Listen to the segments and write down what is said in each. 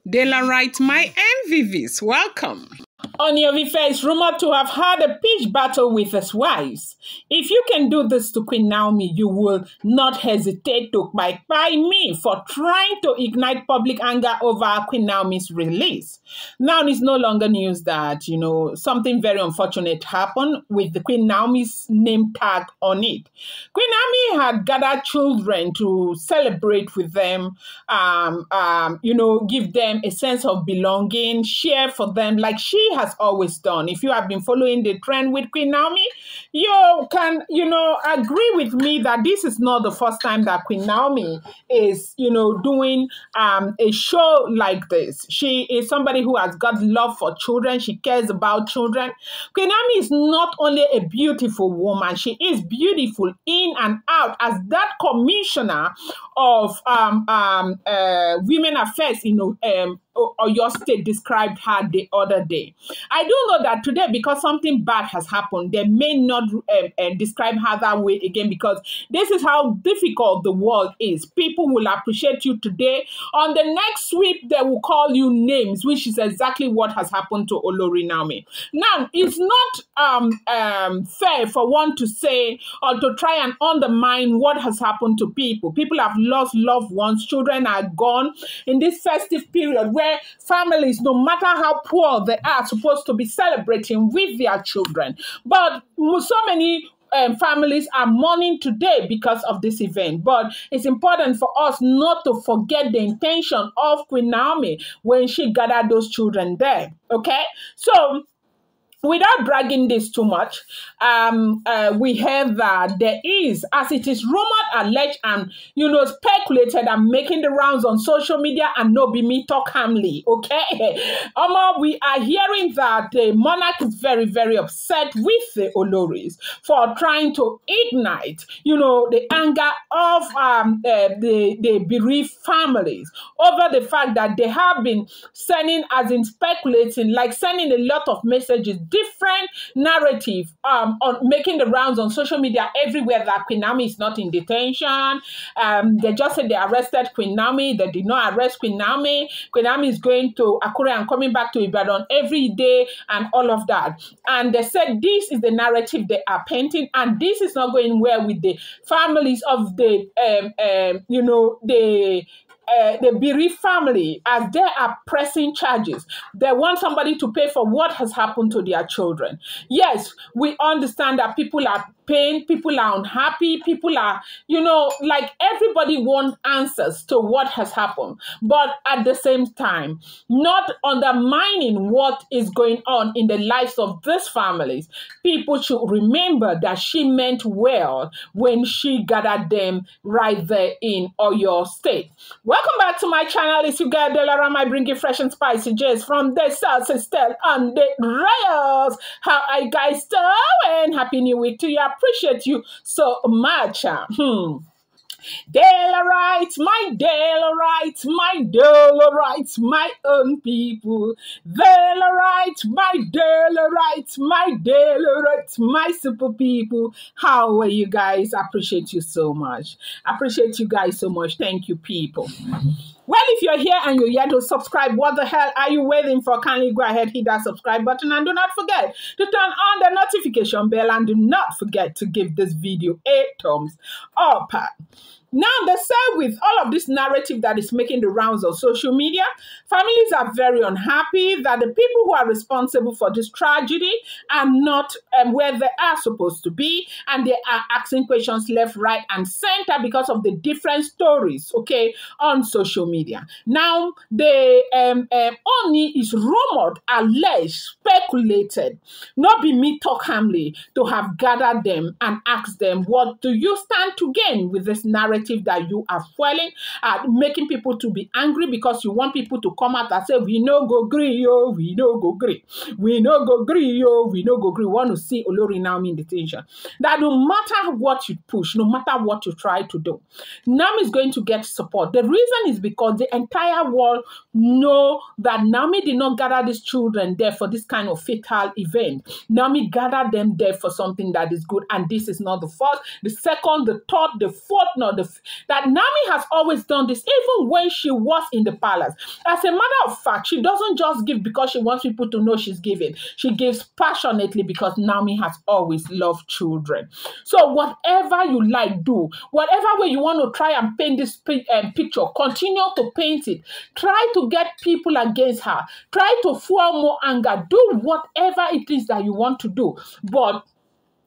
Daylight, my MVVs, welcome. Ooni Of Ife is rumored to have had a pitch battle with his wives. If you can do this to Queen Naomi, you will not hesitate to Kpai me for trying to ignite public anger over Queen Naomi's release. Now it's no longer news that, something very unfortunate happened with the Queen Naomi's name tag on it. Queen Naomi had gathered children to celebrate with them, give them a sense of belonging, share for them like she has always done. If you have been following the trend with Queen Naomi, you can, agree with me that this is not the first time that Queen Naomi is, doing a show like this. She is somebody who has got love for children. She cares about children. Queen Naomi is not only a beautiful woman, she is beautiful in and out as that commissioner of women affairs, or your state described her the other day. I do know that today, because something bad has happened, they may not describe her that way again, because this is how difficult the world is. People will appreciate you today. On the next sweep, they will call you names, which is exactly what has happened to Olori Naomi. Now, it's not fair for one to say or to try and undermine what has happened to people. People have lost loved ones. Children are gone in this festive period where families, no matter how poor they are, supposed to be celebrating with their children. But so many families are mourning today because of this event. But it's important for us not to forget the intention of Queen Naomi when she gathered those children there. Okay? So, without dragging this too much, we heard that there is, as it is rumored, alleged, and speculated and making the rounds on social media, and no be me talk hamly, okay? We are hearing that the monarch is very, very upset with the Oloris for trying to ignite, the anger of the bereaved families over the fact that they have been sending, as in speculating, like sending a lot of messages, different narrative on making the rounds on social media everywhere that Queen Naomi is not in detention. They just said they arrested Queen Naomi. They did not arrest Queen Naomi. Queen Naomi is going to Akure and coming back to Ibadan every day and all of that. And they said this is the narrative they are painting, and this is not going well with the families of the the bereaved family, as they are pressing charges. They want somebody to pay for what has happened to their children. Yes, we understand that people are pain, people are unhappy, people are, like everybody wants answers to what has happened. But at the same time, not undermining what is going on in the lives of these families. People should remember that she meant well when she gathered them right there in Oyo State. Welcome back to my channel. It's your girl Delaram. I bring you fresh and spicy gist from the South Style on the Royals. How are you guys doing? Happy New Week to you. I appreciate you so much. Daylight, my Daylight, my Daylight, my own people. Daylight, my Daylight, my Daylight, my super people. How are you guys? I appreciate you so much. I appreciate you guys so much. Thank you, people. Well, if you're here and you're yet to subscribe, what the hell are you waiting for? Kindly go ahead, hit that subscribe button, and do not forget to turn on the notification bell, and do not forget to give this video a thumbs up. Now, they say with all of this narrative that is making the rounds on social media, families are very unhappy that the people who are responsible for this tragedy are not where they are supposed to be, and they are asking questions left, right, and center because of the different stories, okay, on social media. Now, the Ooni is rumored, alleged, speculated, not be me talk hamly, to have gathered them and asked them, what do you stand to gain with this narrative that you are fueling, making people to be angry because you want people to come out and say, we no go gree, yo, we no go gree. We no go gree, yo, we no go gree. We want to see Olori Naomi in detention. That no matter what you push, no matter what you try to do, Naomi is going to get support. The reason is because the entire world know that Naomi did not gather these children there for this kind of fatal event. Naomi gathered them there for something that is good, and this is not the first, the second, the third, the fourth, nor the truth that Naomi has always done this, even when she was in the palace. As a matter of fact, she doesn't just give because she wants people to know she's giving. She gives passionately because Naomi has always loved children. So whatever you like, do. Whatever way you want to try and paint this picture, continue to paint it. Try to get people against her. Try to fuel more anger. Do whatever it is that you want to do. But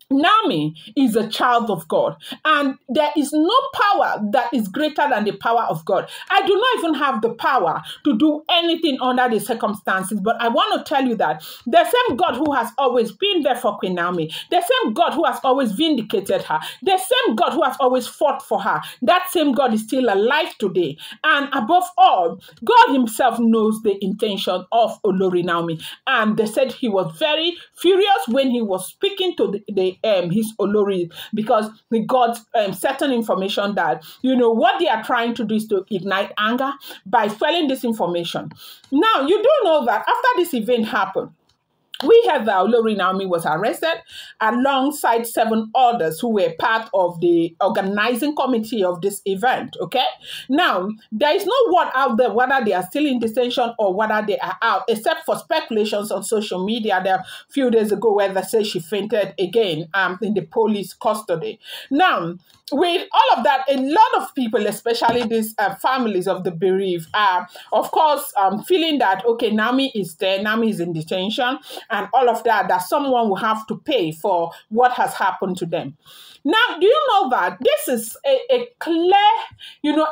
Naomi is a child of God, and there is no power that is greater than the power of God. I do not even have the power to do anything under the circumstances, but I want to tell you that the same God who has always been there for Queen Naomi, the same God who has always vindicated her, the same God who has always fought for her, that same God is still alive today. And above all, God himself knows the intention of Olori Naomi. And they said he was very furious when he was speaking to his Olori, because he got certain information that, what they are trying to do is to ignite anger by selling this information. Now, you do know that after this event happened, we heard that Olori Naomi was arrested alongside 7 others who were part of the organizing committee of this event, okay? Now, there is no word out there whether they are still in detention or whether they are out, except for speculations on social media there a few days ago where they say she fainted again in the police custody. Now, with all of that, a lot of people, especially these families of the bereaved, are, of course, feeling that, okay, Naomi is there, Naomi is in detention, and all of that, that someone will have to pay for what has happened to them. Now, do you know that this is a clear,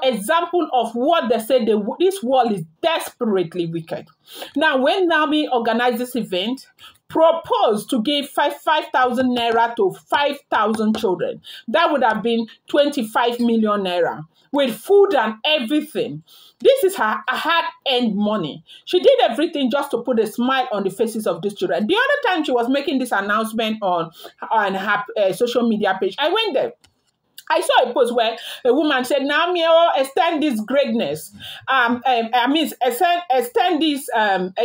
example of what they say this world is desperately wicked. Now, when Naomi organized this event, proposed to give 5,000 naira to 5,000 children. That would have been 25 million naira with food and everything. This is her hard-earned money. She did everything just to put a smile on the faces of these children. The other time she was making this announcement on her social media page, I went there. I saw a post where a woman said, Naomi, extend this greatness. Extend this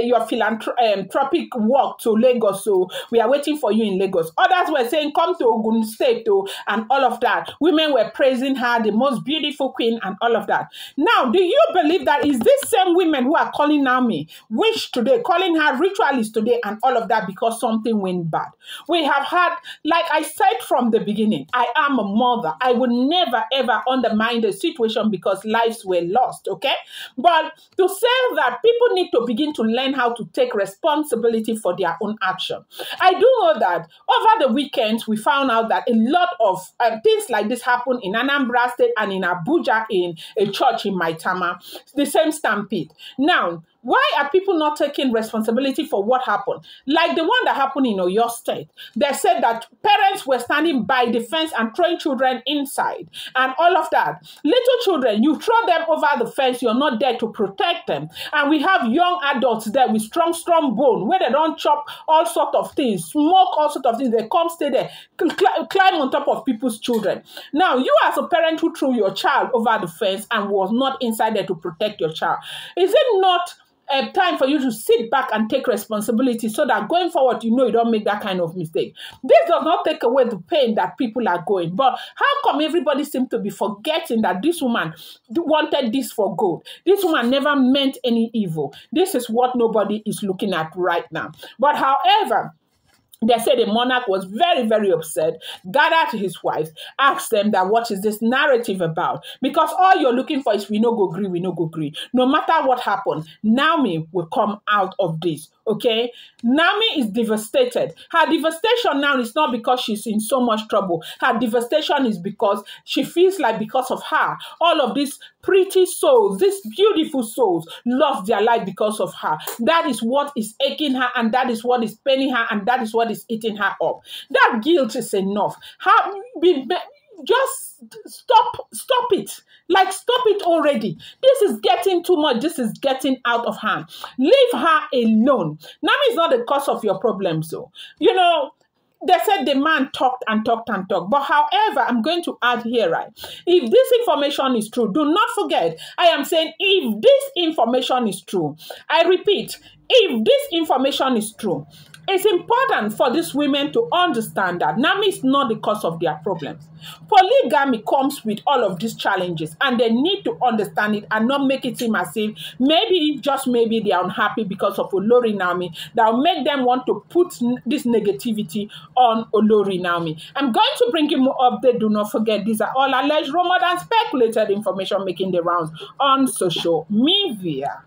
your philanthropic work to Lagos. So we are waiting for you in Lagos. Others were saying, come to Ogun State, and all of that. Women were praising her, the most beautiful queen, and all of that. Now, do you believe that is this same women who are calling Naomi witch today, calling her ritualist today, and all of that because something went bad? We have had, like I said from the beginning, I am a mother. I would never, ever undermine the situation because lives were lost, okay? But to say that people need to begin to learn how to take responsibility for their own action. I do know that over the weekends, we found out that a lot of things like this happened in Anambra State and in Abuja in a church in Maitama, the same stampede. Now, why are people not taking responsibility for what happened? Like the one that happened in Oyo State. They said that parents were standing by the fence and throwing children inside and all of that. Little children, you throw them over the fence, you're not there to protect them. And we have young adults there with strong bone where they don't chop all sorts of things, smoke all sorts of things. They come stay there, climb on top of people's children. Now, you as a parent who threw your child over the fence and was not inside there to protect your child, is it not a time for you to sit back and take responsibility so that going forward, you don't make that kind of mistake? This does not take away the pain that people are going. But how come everybody seems to be forgetting that this woman wanted this for good? This woman never meant any evil. This is what nobody is looking at right now. But however, they said the monarch was very, very upset, gathered his wives, asked them that what is this narrative about? Because all you're looking for is we no go gree, we no go gree. No matter what happened, Naomi will come out of this. Okay, Naomi is devastated. Her devastation now is not because she's in so much trouble. Her devastation is because she feels like because of her, all of these pretty souls, these beautiful souls, lost their life because of her. That is what is aching her, and that is what is paining her, and that is what is eating her up. That guilt is enough. Just stop it. Like, stop it already. This is getting too much. This is getting out of hand. Leave her alone. Naomi is not the cause of your problems, though. They said the man talked and talked and talked. But however, I'm going to add here, right? If this information is true, do not forget, I am saying if this information is true, I repeat, if this information is true, it's important for these women to understand that Naomi is not the cause of their problems. Polygamy comes with all of these challenges, and they need to understand it and not make it seem as if maybe, just maybe, they are unhappy because of Olori Naomi. That will make them want to put this negativity on Olori Naomi. I'm going to bring you more update. Do not forget, these are all alleged, rumored, and speculated information making the rounds on social media.